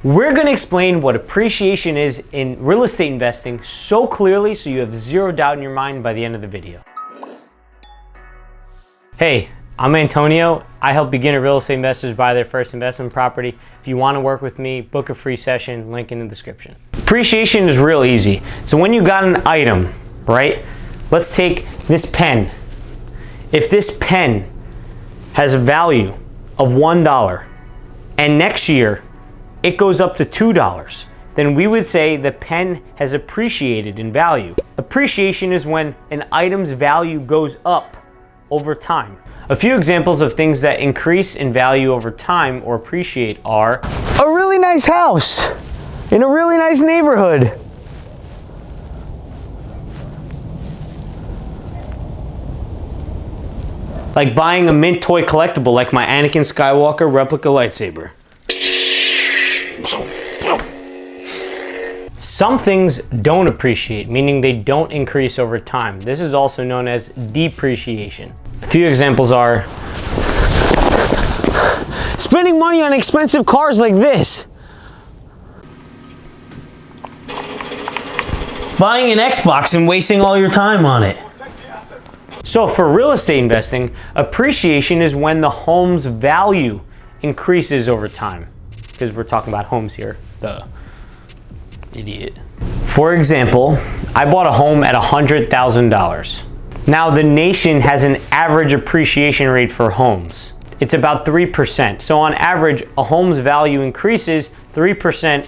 We're going to explain what appreciation is in real estate investing so clearly so you have zero doubt in your mind by the end of the video. Hey, I'm Antonio. I help beginner real estate investors buy their first investment property. If you want to work with me, book a free session, link in the description. Appreciation is real easy. So when you got an item, right? Let's take this pen. If this pen has a value of $1 and next year it goes up to $2, then we would say the pen has appreciated in value. Appreciation is when an item's value goes up over time. A few examples of things that increase in value over time or appreciate are a really nice house in a really nice neighborhood. Like buying a mint toy collectible like my Anakin Skywalker replica lightsaber. Some things don't appreciate, meaning they don't increase over time. This is also known as depreciation. A few examples are spending money on expensive cars like this. Buying an Xbox and wasting all your time on it. So for real estate investing, appreciation is when the home's value increases over time. Because we're talking about homes here, the idiot. For example, I bought a home at $100,000. Now the nation has an average appreciation rate for homes. It's about 3%. So on average, a home's value increases 3%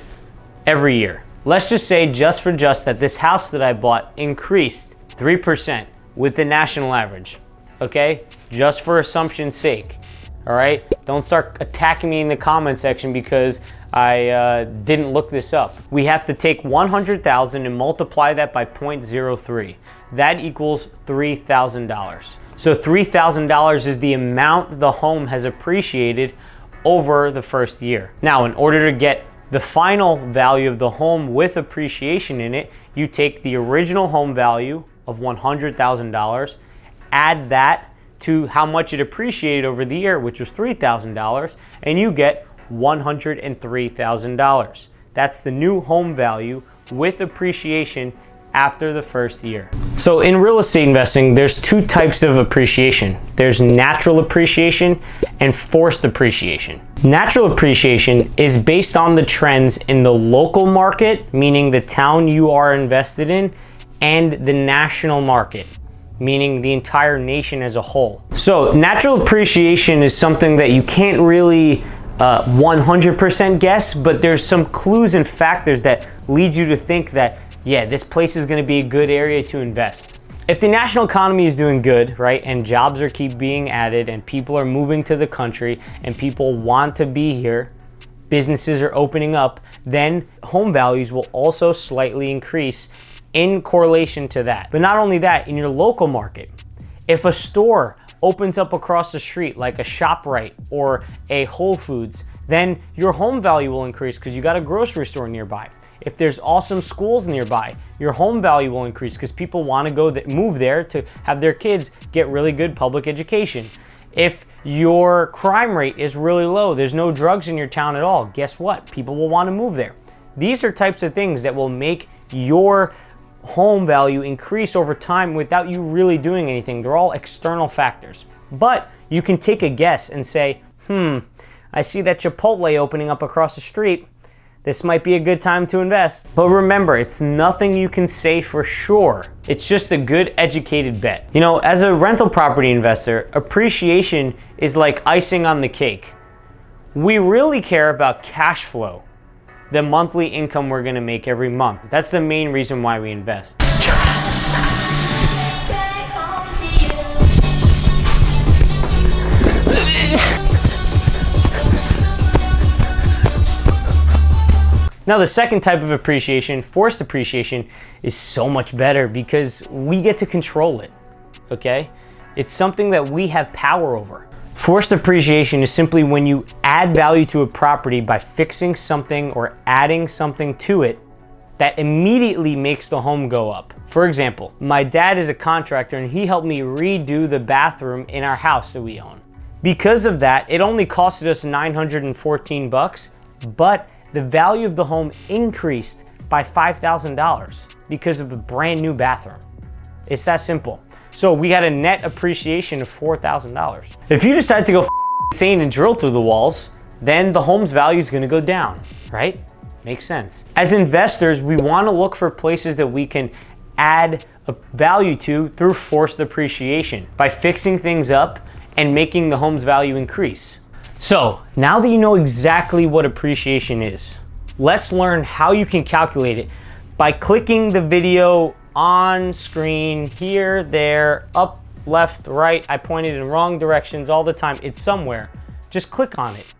every year. Let's just say just that this house that I bought increased 3% with the national average, okay? Just for assumption's sake, all right? Don't start attacking me in the comment section because I didn't look this up. We have to take 100,000 and multiply that by 0.03. That equals $3,000. So $3,000 is the amount the home has appreciated over the first year. Now, in order to get the final value of the home with appreciation in it, you take the original home value of $100,000, add that to how much it appreciated over the year, which was $3,000, and you get $103,000. That's the new home value with appreciation after the first year. So in real estate investing, there's two types of appreciation. There's natural appreciation and forced appreciation. Natural appreciation is based on the trends in the local market, meaning the town you are invested in, and the national market, meaning the entire nation as a whole. So natural appreciation is something that you can't really 100% guess, but there's some clues and factors that lead you to think that, yeah, this place is gonna be a good area to invest. If the national economy is doing good, right, and jobs are keep being added and people are moving to the country and people want to be here, businesses are opening up, then home values will also slightly increase in correlation to that. But not only that, in your local market, if a store opens up across the street like a ShopRite or a Whole Foods, then your home value will increase because you got a grocery store nearby. If there's awesome schools nearby, your home value will increase because people want to move there to have their kids get really good public education. If your crime rate is really low, there's no drugs in your town at all, guess what? People will want to move there. These are types of things that will make your home value increase over time without you really doing anything. They're all external factors. But you can take a guess and say, I see that Chipotle opening up across the street. This might be a good time to invest. But remember, it's nothing you can say for sure. It's just a good educated bet. You know, as a rental property investor, appreciation is like icing on the cake. We really care about cash flow, the monthly income we're gonna make every month. That's the main reason why we invest. Now the second type of appreciation, forced appreciation, is so much better because we get to control it, okay? It's something that we have power over. Forced appreciation is simply when you add value to a property by fixing something or adding something to it that immediately makes the home go up. For example, my dad is a contractor and he helped me redo the bathroom in our house that we own. Because of that, it only costed us $914, but the value of the home increased by $5,000 because of a brand new bathroom. It's that simple. So we got a net appreciation of $4,000. If you decide to go insane and drill through the walls, then the home's value is gonna go down, right? Makes sense. As investors, we wanna look for places that we can add a value to through forced appreciation by fixing things up and making the home's value increase. So now that you know exactly what appreciation is, let's learn how you can calculate it by clicking the video on screen here, there, up, left, right. I pointed in wrong directions all the time. It's somewhere. Just click on it.